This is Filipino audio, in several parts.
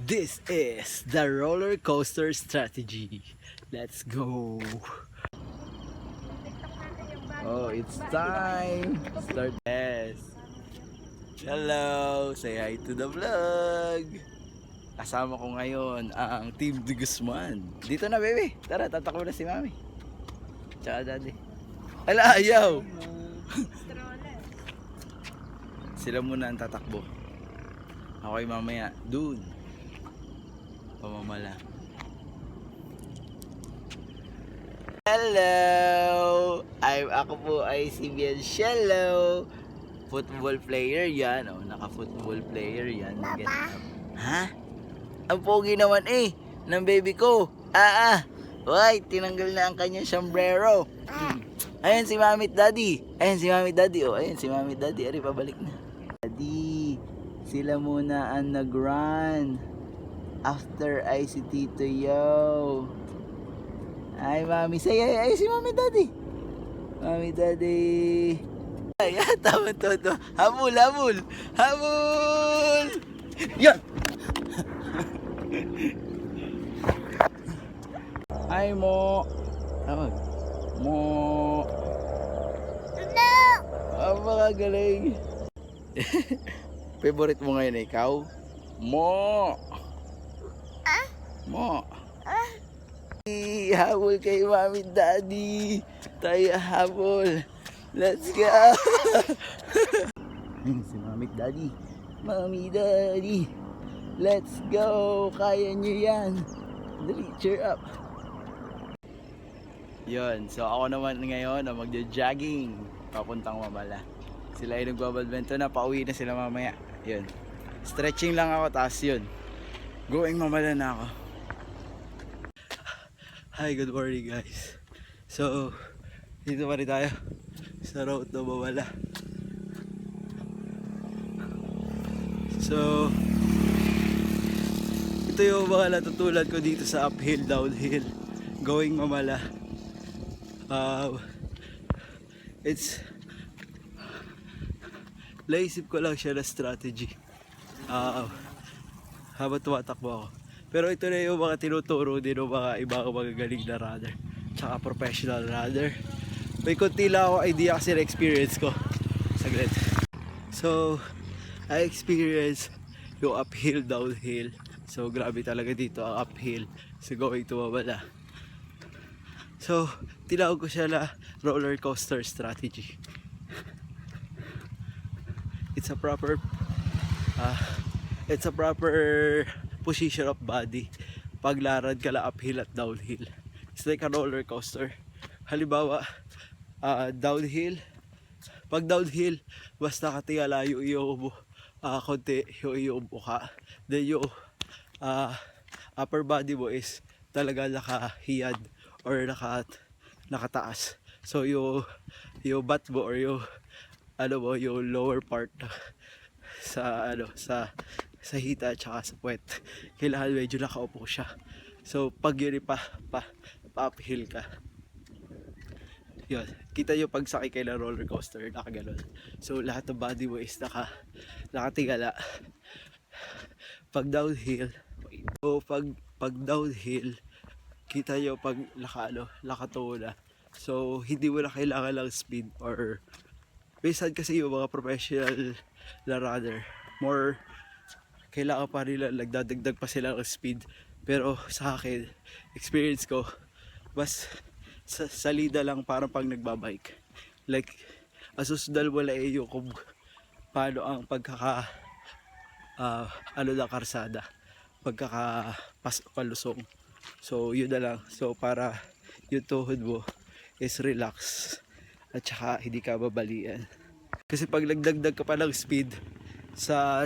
This is the roller coaster strategy. Let's go. Oh, it's time. Start. Yes. Hello. Say hi to the vlog. Kasama ko ngayon ang Team de Guzman. Dito na, baby. Tara, tatakbo na si Mami. Tsaka daddy. Ala, ayaw. Sila muna ang tatakbo. Ako'y mamaya dun. Pamamala. Hello! Ako po ay si Biancello. Football player yan. Oh, naka-football player yan. Papa? Ha? Ang pogi naman ng baby ko. Why, tinanggal na ang kanyang sombrero. Ayan si Mami at Daddy. Ayan si Mami at Daddy. Oh, ayan si Mami at Daddy. Ari, pabalik na. Daddy, sila muna ang nag-run. After ay si Tito Yo. Ay, Mami. Say ay si Mami at Daddy. Mami at Daddy. Ayan, tama to. Habol, habol. Habol! Yan! Ay mo. Tawag. Mo. No! Makagaling. Favorite mo ngayon ikaw? Mo. Mo. Habol kay Mami Daddy. Tayo habol. Let's go. Si Mami Daddy. Mami Daddy. Let's go. Kaya nyo yan. Dali, cheer up. Yun, so ako naman ngayon ang magja-jogging papuntang Mamala. Sila ay nagbabadminton na, pauwi na sila mamaya. Yun, stretching lang ako, taas yun, going Mamala na ako. Hi, good morning guys. So, dito pa rin tayo sa road to Mamala. So, ito yung mga natutulan ko dito sa uphill, downhill, going Mamala. It's naisip ko lang siya na strategy habang tumatakbo ako. Pero ito na yung mga tinuturo din ng mga ibang magagaling na runner tsaka professional runner. May konti lang ako idea kasi na experience ko. Saglit. So, I experience yung uphill, downhill. So, grabe talaga dito ang uphill. So, going to Mamala. So, tinawag ko siya na roller coaster strategy. It's a proper position of body. Paglarad ka la uphill at downhill. It's like a roller coaster. Halimbawa, downhill. Pag downhill, basta katingala yung konti yung buka. Then yung upper body mo is talaga nakahiyad or nakataas. So yung butt mo or yung yung lower part sa sa hita at saka sa puwet, kailangan medyo nakaupo siya. So pag yun pa uphill ka, yun, kita yung pagsakay kayo ng roller coaster, nakaganon. So lahat ng body mo is nakatingala. Pag downhill, so pag downhill, kita nyo pag nakatungo na. So, hindi mo na kailangan lang speed or minsan kasi yung mga professional na runner, more kailangan pa nila, nagdadagdag pa sila ng speed. Pero sa akin, experience ko, mas salida lang parang pag nagbabike. Like, asusdal mo lang yung kung paano ang ng karsada, palusong. So yun na lang. So para yung tuhod mo is relax at saka hindi ka babalian. Kasi pag nagdagdag ka pa ng speed sa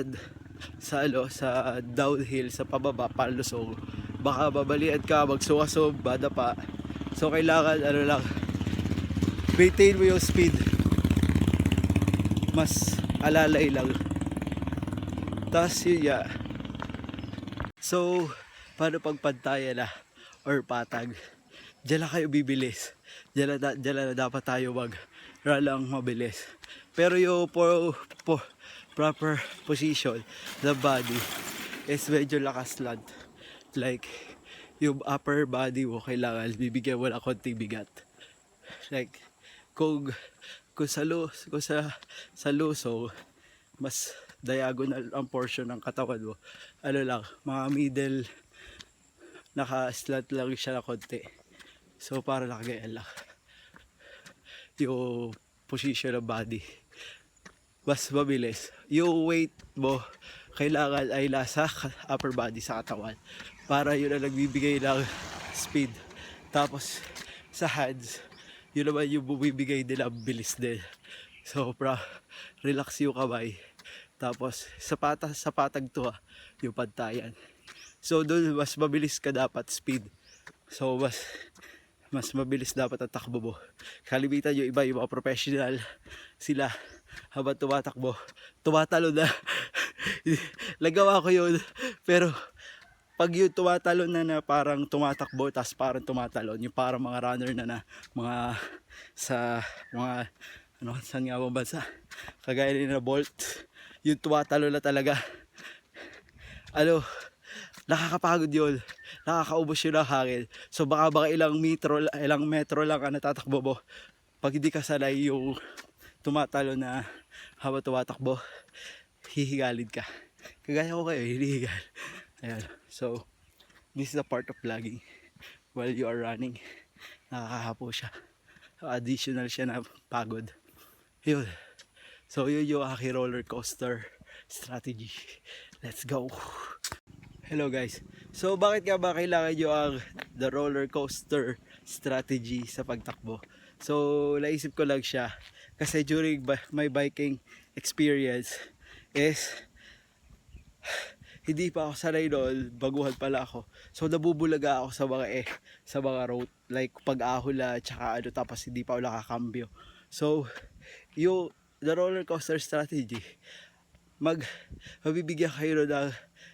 downhill, sa pababa, palusong, baka babalian ka, magsuwasob, badapa. So kailangan lang, maintain mo yung speed. Mas alalay lang. Tapos yun ya. So paano pagpantayan na or patag? Diyan lang kayo bibilis. Diyan na dapat tayo mag-run lang mabilis. Pero yung proper position, the body, is medyo lakas slant. Like, yung upper body mo kailangan bibigyan mo ng konting bigat. Like, kung sa luso, mas diagonal ang portion ng katawan mo. Ano lang, mga middle, naka-slant lang siya na konti. So, para nakagaya lang yung position ng body. Mas mabilis. Yung weight mo, kailangan ay nasa upper body sa katawan. Para yun ang nagbibigay ng speed. Tapos, sa hands, yun naman yung bumibigay nila bilis din. So, relax yung kamay. Tapos, sa patag to yung pantayan. So, doon mas mabilis ka dapat speed. So, mas mabilis dapat ang takbo mo. Kalimitan yung iba, yung mga professional, sila, habang tumatalo na. Nagawa ko yun. Pero, pag yung tumatalo na parang tumatakbo, tas parang tumatalon, yung parang mga runner na mga, sa mga, saan nga bang bansa? Kagaya na Bolt, yung tumatalo na talaga. Nakakapagod yun. Nakakaubos yun ng hangin. So baka ilang metro lang ang natatakbo mo. Pag hindi ka sanay yung tumatalo na habang tumatakbo, hihigalid ka. Kagaya ko kayo, hinihigal. Ayan. So, this is a part of vlogging. While you are running, nakakahapo siya. Additional siya na pagod. Yun. So, yun yung aking roller coaster strategy. Let's go! Hello guys. So bakit nga ba kailangan nyo ang the roller coaster strategy sa pagtakbo? So naisip ko lang siya kasi during my biking experience is hindi pa ako sanay doon, baguhan pala ako. So nabubulaga ako sa mga road like pag-ahula tsaka tapos hindi pa ako nakakambyo. So yung the roller coaster strategy, mabibigyan kayo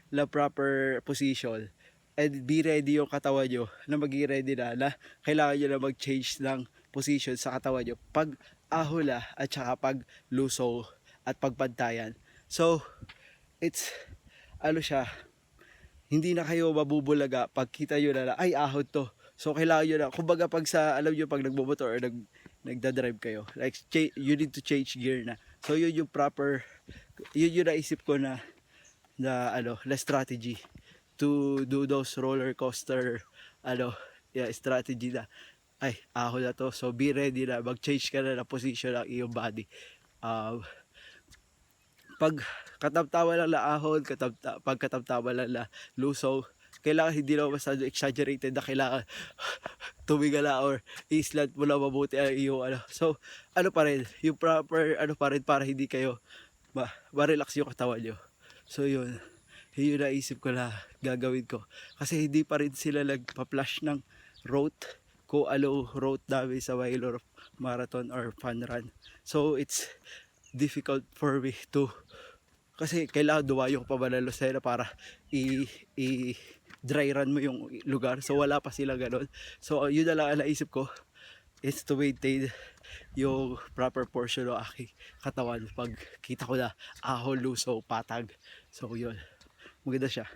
na proper position and be ready yung katawan nyo na maging ready na kailangan nyo na mag-change ng position sa katawan nyo pag ahula at saka pag luso at pagpantayan. So it's siya, hindi na kayo mabubulaga pag kita nyo na ay ahod to. So kailangan nyo na, kumbaga pag pag nagbomotor or nagdadrive kayo, like you need to change gear na. So yun yung proper, yun yung naisip ko na strategy to do those roller coaster strategy na ay ahon na to, so be ready na mag-change ka na ng position ng iyong body. Pag katamtaman lang na ahon, pag katamtaman lang na luso, kailangan hindi na masyado exaggerated na kailangan tumigala or islant mo lang mabuti ang iyong so pa rin yung proper pa rin para hindi kayo ma-relax yung katawan nyo. So yun naisip ko na gagawin ko. Kasi hindi pa rin sila nagpa-flash ng route kung route namin sa Wailor Marathon or Fun Run. So it's difficult for me to, kasi kailangan dumayo pa ba ng Lucena para dry run mo yung lugar. So wala pa sila ganun. So yun na lang ang naisip ko is to maintain yung proper portion ng aking katawan pag kita ko na ahon, luso, patag. So yun, maganda siya.